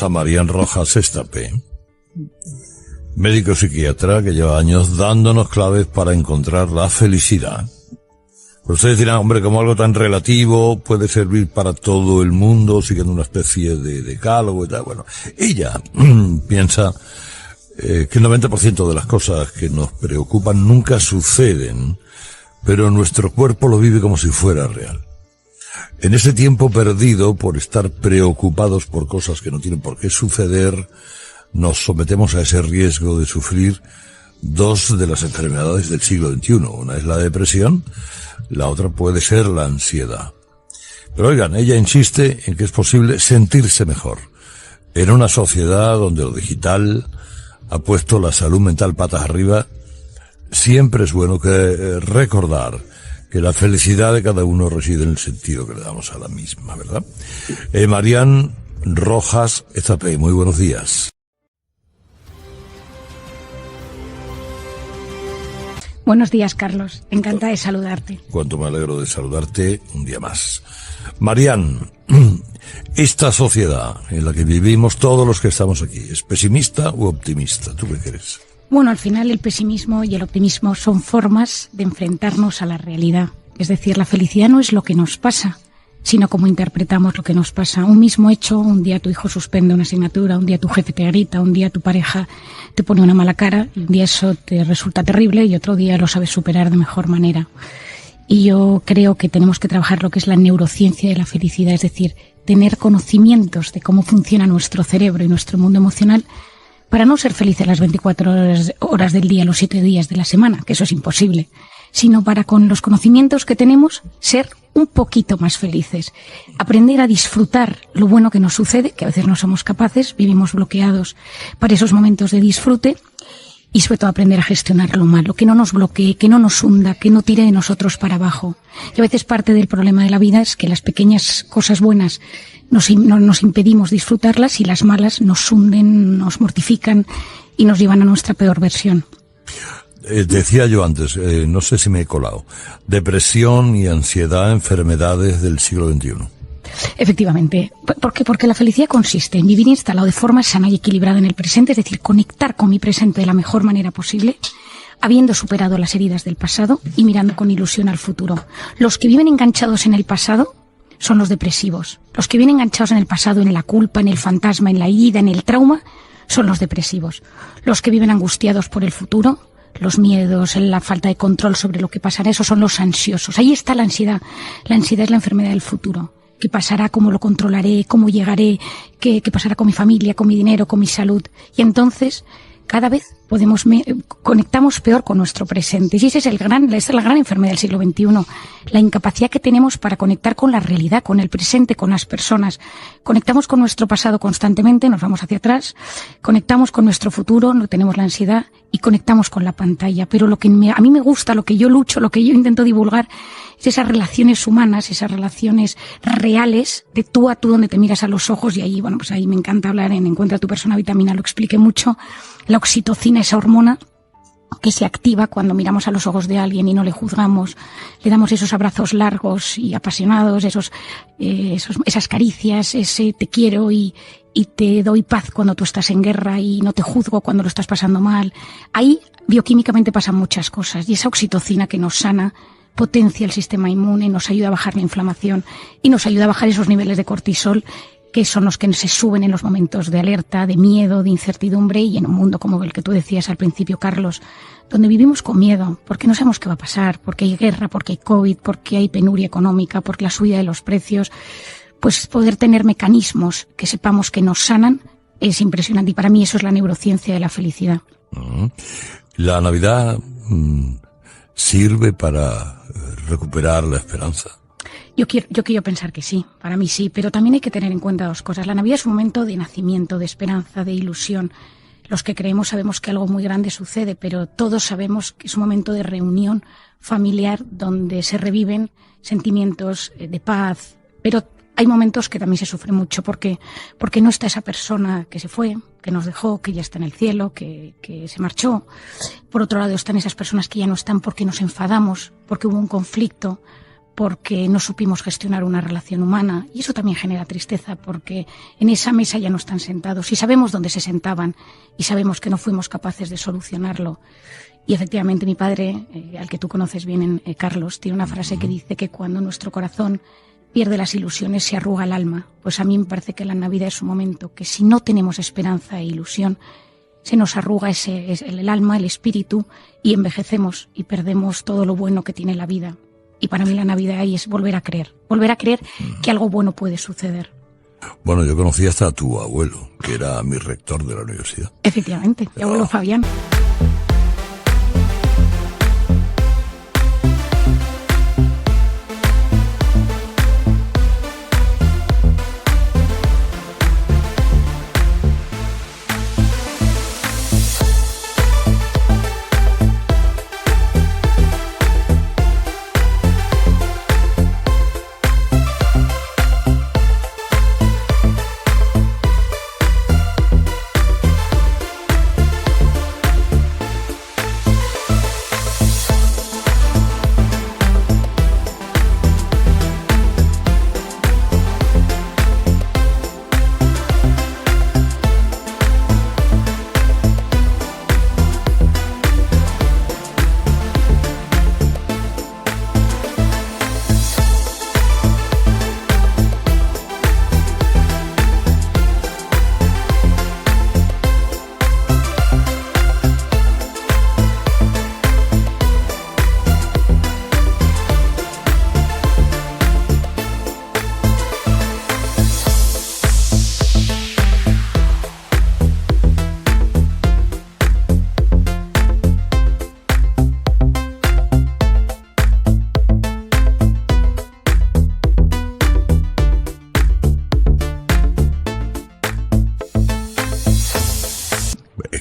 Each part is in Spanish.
a Marian Rojas Estapé, médico psiquiatra que lleva años dándonos claves para encontrar la felicidad. Pero ustedes dirán, hombre, como algo tan relativo puede servir para todo el mundo, siguiendo una especie de decálogo y tal. Bueno, ella piensa que el 90% de las cosas que nos preocupan nunca suceden, pero nuestro cuerpo lo vive como si fuera real. En ese tiempo perdido por estar preocupados por cosas que no tienen por qué suceder, nos sometemos a ese riesgo de sufrir dos de las enfermedades del siglo XXI. Una es la depresión, la otra puede ser la ansiedad. Pero oigan, ella insiste en que es posible sentirse mejor en una sociedad donde lo digital ha puesto la salud mental patas arriba. Siempre es bueno que recordar que la felicidad de cada uno reside en el sentido que le damos a la misma, ¿verdad? Marian Rojas Estapé, muy buenos días. Buenos días, Carlos. Encantada de saludarte. Cuánto me alegro de saludarte un día más. Marian, esta sociedad en la que vivimos todos los que estamos aquí, ¿es pesimista u optimista? ¿Tú qué crees? Bueno, al final el pesimismo y el optimismo son formas de enfrentarnos a la realidad. Es decir, la felicidad no es lo que nos pasa, sino cómo interpretamos lo que nos pasa. Un mismo hecho, un día tu hijo suspende una asignatura, un día tu jefe te grita, un día tu pareja te pone una mala cara, y un día eso te resulta terrible y otro día lo sabes superar de mejor manera. Y yo creo que tenemos que trabajar lo que es la neurociencia de la felicidad, es decir, tener conocimientos de cómo funciona nuestro cerebro y nuestro mundo emocional para no ser felices las 24 horas del día, los 7 días de la semana, que eso es imposible, sino para, con los conocimientos que tenemos, ser un poquito más felices. Aprender a disfrutar lo bueno que nos sucede, que a veces no somos capaces, vivimos bloqueados para esos momentos de disfrute, y sobre todo aprender a gestionar lo malo, que no nos bloquee, que no nos hunda, que no tire de nosotros para abajo. Y a veces parte del problema de la vida es que las pequeñas cosas buenas nos impedimos disfrutarlas y las malas nos hunden, nos mortifican y nos llevan a nuestra peor versión. Decía yo antes, no sé si me he colado, depresión y ansiedad, enfermedades del siglo XXI. Efectivamente. ¿Por qué? Porque la felicidad consiste en vivir instalado de forma sana y equilibrada en el presente, es decir, conectar con mi presente de la mejor manera posible, habiendo superado las heridas del pasado y mirando con ilusión al futuro. Los que viven enganchados en el pasado son los depresivos. Los que viven enganchados en el pasado, en la culpa, en el fantasma, en la herida, en el trauma, son los depresivos. Los que viven angustiados por el futuro, los miedos, la falta de control sobre lo que pasará, esos son los ansiosos. Ahí está la ansiedad. La ansiedad es la enfermedad del futuro. ¿Qué pasará? ¿Cómo lo controlaré? ¿Cómo llegaré? ¿Qué pasará con mi familia, con mi dinero, con mi salud? Y entonces, cada vez conectamos peor con nuestro presente. Y esa es la gran enfermedad del siglo XXI. La incapacidad que tenemos para conectar con la realidad, con el presente, con las personas. Conectamos con nuestro pasado constantemente, nos vamos hacia atrás. Conectamos con nuestro futuro, no tenemos la ansiedad. Y conectamos con la pantalla. Pero lo que a mí me gusta, lo que yo lucho, lo que yo intento divulgar, es esas relaciones humanas, esas relaciones reales, de tú a tú, donde te miras a los ojos. Y ahí, bueno, pues ahí me encanta hablar en Encuentra tu persona vitamina, lo expliqué mucho. La oxitocina, esa hormona que se activa cuando miramos a los ojos de alguien y no le juzgamos, le damos esos abrazos largos y apasionados, esas caricias, ese te quiero y te doy paz cuando tú estás en guerra y no te juzgo cuando lo estás pasando mal. Ahí bioquímicamente pasan muchas cosas y esa oxitocina que nos sana potencia el sistema inmune, nos ayuda a bajar la inflamación y nos ayuda a bajar esos niveles de cortisol, que son los que se suben en los momentos de alerta, de miedo, de incertidumbre, y en un mundo como el que tú decías al principio, Carlos, donde vivimos con miedo, porque no sabemos qué va a pasar, porque hay guerra, porque hay COVID, porque hay penuria económica, porque la subida de los precios, pues poder tener mecanismos que sepamos que nos sanan es impresionante, y para mí eso es la neurociencia de la felicidad. La Navidad sirve para recuperar la esperanza. Yo quiero pensar que sí, para mí sí, pero también hay que tener en cuenta dos cosas. La Navidad es un momento de nacimiento, de esperanza, de ilusión. Los que creemos sabemos que algo muy grande sucede, pero todos sabemos que es un momento de reunión familiar donde se reviven sentimientos de paz, pero hay momentos que también se sufre mucho porque no está esa persona que se fue, que nos dejó, que ya está en el cielo, que se marchó. Por otro lado están esas personas que ya no están porque nos enfadamos, porque hubo un conflicto, porque no supimos gestionar una relación humana, y eso también genera tristeza, porque en esa mesa ya no están sentados y sabemos dónde se sentaban y sabemos que no fuimos capaces de solucionarlo. Y efectivamente mi padre, al que tú conoces bien, Carlos, tiene una frase que dice que cuando nuestro corazón pierde las ilusiones se arruga el alma. Pues a mí me parece que la Navidad es un momento que si no tenemos esperanza e ilusión, se nos arruga el alma, el espíritu, y envejecemos y perdemos todo lo bueno que tiene la vida. Y para mí la Navidad ahí es volver a creer que algo bueno puede suceder. Bueno, yo conocí hasta a tu abuelo, que era mi rector de la universidad. Efectivamente, mi abuelo Fabián.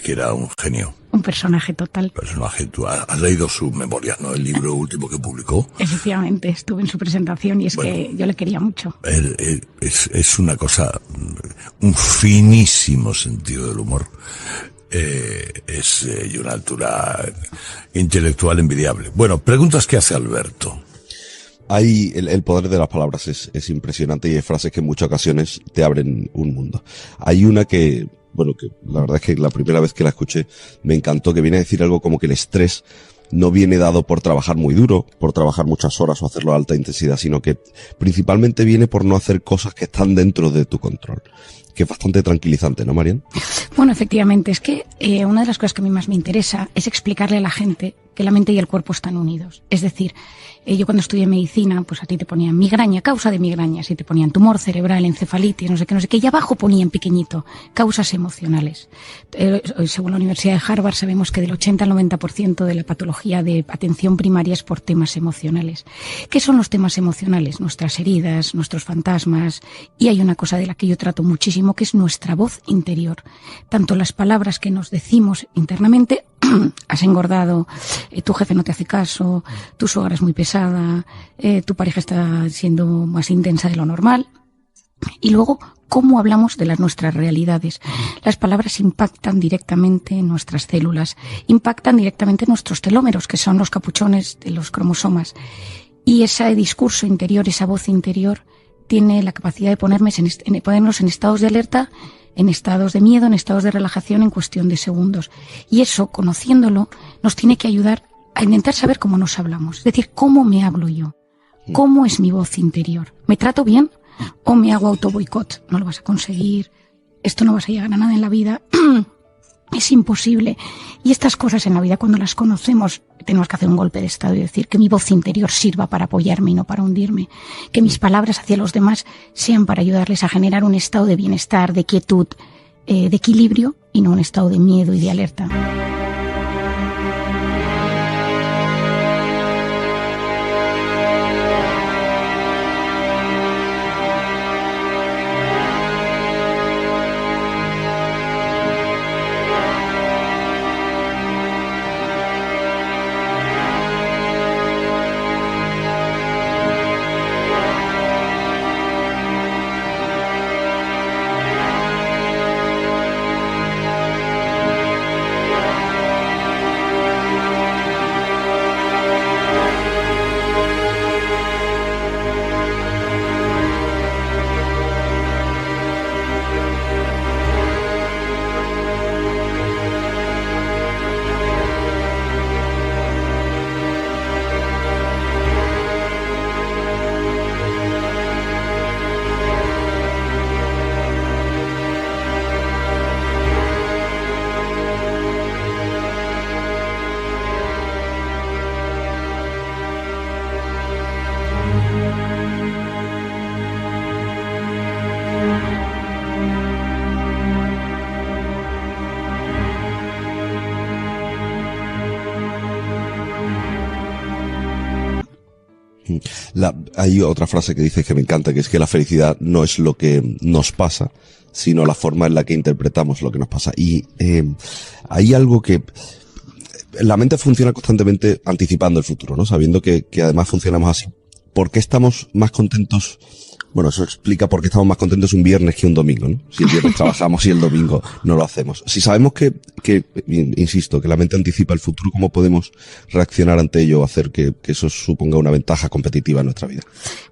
Era un genio. Un personaje total. Tú has leído sus memorias, ¿no? El libro último que publicó. Efectivamente, estuve en su presentación y que yo le quería mucho. Es una cosa, un finísimo sentido del humor. Y una altura intelectual envidiable. Bueno, preguntas que hace Alberto. Hay el poder de las palabras es impresionante, y hay frases que en muchas ocasiones te abren un mundo. Hay una que la verdad es que la primera vez que la escuché me encantó, que viene a decir algo como que el estrés no viene dado por trabajar muy duro, por trabajar muchas horas o hacerlo a alta intensidad, sino que principalmente viene por no hacer cosas que están dentro de tu control. Que es bastante tranquilizante, ¿no, Marian? Bueno, efectivamente, es que una de las cosas que a mí más me interesa es explicarle a la gente que la mente y el cuerpo están unidos. Es decir, yo cuando estudié medicina, pues a ti te ponían migraña, causa de migrañas, y te ponían tumor cerebral, encefalitis, no sé qué, y abajo ponían pequeñito, causas emocionales. Según la Universidad de Harvard sabemos que del 80 al 90% de la patología de atención primaria es por temas emocionales. ¿Qué son los temas emocionales? Nuestras heridas, nuestros fantasmas, y hay una cosa de la que yo trato muchísimo, que es nuestra voz interior. Tanto las palabras que nos decimos internamente, has engordado, tu jefe no te hace caso, tu suegra es muy pesada, tu pareja está siendo más intensa de lo normal. Y luego, cómo hablamos de nuestras realidades. Las palabras impactan directamente en nuestras células, impactan directamente en nuestros telómeros, que son los capuchones de los cromosomas. Y ese discurso interior, esa voz interior, tiene la capacidad de ponernos en estados de alerta, en estados de miedo, en estados de relajación en cuestión de segundos. Y eso, conociéndolo, nos tiene que ayudar a intentar saber cómo nos hablamos. Es decir, cómo me hablo yo, cómo es mi voz interior. ¿Me trato bien o me hago autoboicot? No lo vas a conseguir, esto no vas a llegar a nada en la vida, es imposible. Y estas cosas en la vida, cuando las conocemos, tenemos que hacer un golpe de estado y decir que mi voz interior sirva para apoyarme y no para hundirme, que mis palabras hacia los demás sean para ayudarles a generar un estado de bienestar, de quietud, de equilibrio, y no un estado de miedo y de alerta. Hay otra frase que dice que me encanta, que es que la felicidad no es lo que nos pasa, sino la forma en la que interpretamos lo que nos pasa. Y hay algo que la mente funciona constantemente anticipando el futuro, ¿no? Sabiendo que además funcionamos así. ¿Por qué estamos más contentos? Bueno, eso explica por qué estamos más contentos un viernes que un domingo, ¿no? Si el viernes trabajamos y el domingo no lo hacemos. Si sabemos que, insisto, que la mente anticipa el futuro, ¿cómo podemos reaccionar ante ello o hacer que eso suponga una ventaja competitiva en nuestra vida?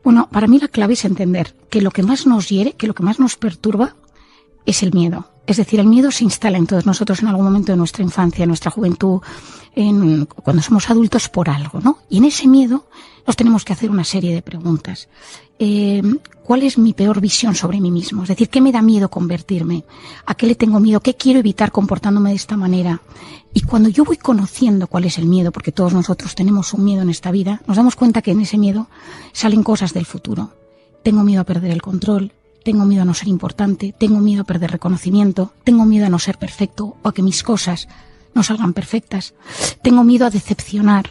Bueno, para mí la clave es entender que lo que más nos hiere, que lo que más nos perturba es el miedo. Es decir, el miedo se instala en todos nosotros en algún momento de nuestra infancia, en nuestra juventud, cuando somos adultos por algo, ¿no? Y en ese miedo nos tenemos que hacer una serie de preguntas. ¿Cuál es mi peor visión sobre mí mismo? Es decir, ¿qué me da miedo convertirme? ¿A qué le tengo miedo? ¿Qué quiero evitar comportándome de esta manera? Y cuando yo voy conociendo cuál es el miedo, porque todos nosotros tenemos un miedo en esta vida, nos damos cuenta que en ese miedo salen cosas del futuro. Tengo miedo a perder el control, tengo miedo a no ser importante, tengo miedo a perder reconocimiento, tengo miedo a no ser perfecto o a que mis cosas no salgan perfectas, tengo miedo a decepcionar,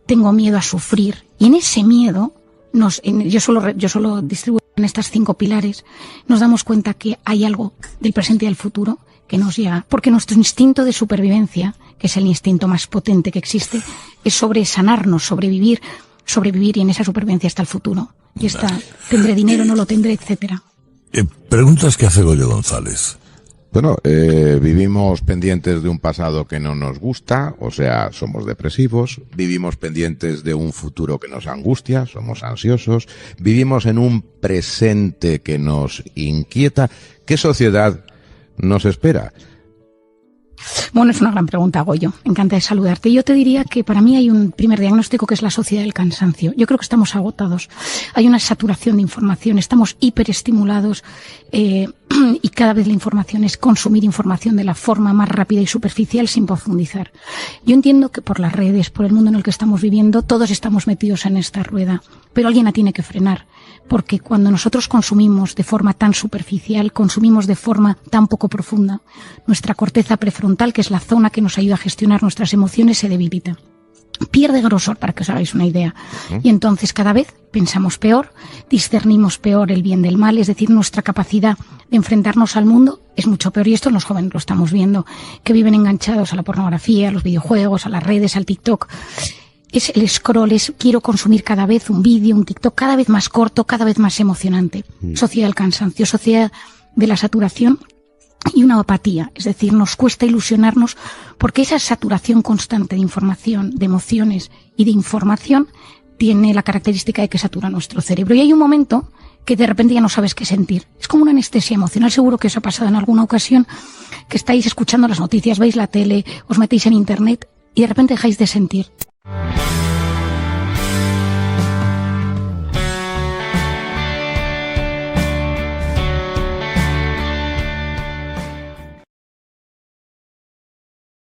tengo miedo a sufrir. Y en ese miedo, yo solo distribuyo en estas 5 pilares, nos damos cuenta que hay algo del presente y del futuro que nos llega. Porque nuestro instinto de supervivencia, que es el instinto más potente que existe, es sobre sanarnos, sobrevivir y en esa supervivencia está el futuro. Y está, tendré dinero, no lo tendré, etcétera. Preguntas que hace Goyo González. Bueno, vivimos pendientes de un pasado que no nos gusta, o sea, somos depresivos. Vivimos pendientes de un futuro que nos angustia, somos ansiosos. Vivimos en un presente que nos inquieta. ¿Qué sociedad nos espera? Bueno, es una gran pregunta, Goyo. Me encanta de saludarte. Yo te diría que para mí hay un primer diagnóstico que es la sociedad del cansancio. Yo creo que estamos agotados. Hay una saturación de información. Estamos hiperestimulados y cada vez la información es consumir información de la forma más rápida y superficial sin profundizar. Yo entiendo que por las redes, por el mundo en el que estamos viviendo, todos estamos metidos en esta rueda, pero alguien la tiene que frenar. Porque cuando nosotros consumimos de forma tan superficial, consumimos de forma tan poco profunda, nuestra corteza prefrontal, que es la zona que nos ayuda a gestionar nuestras emociones, se debilita. Pierde grosor, para que os hagáis una idea. Y entonces cada vez pensamos peor, discernimos peor el bien del mal, es decir, nuestra capacidad de enfrentarnos al mundo es mucho peor. Y esto en los jóvenes lo estamos viendo, que viven enganchados a la pornografía, a los videojuegos, a las redes, al TikTok. Es el scroll, quiero consumir cada vez un vídeo, un TikTok cada vez más corto, cada vez más emocionante. Sociedad del cansancio, sociedad de la saturación y una apatía. Es decir, nos cuesta ilusionarnos porque esa saturación constante de información, de emociones y de información tiene la característica de que satura nuestro cerebro. Y hay un momento que de repente ya no sabes qué sentir. Es como una anestesia emocional. Seguro que os ha pasado en alguna ocasión que estáis escuchando las noticias, veis la tele, os metéis en internet y de repente dejáis de sentir.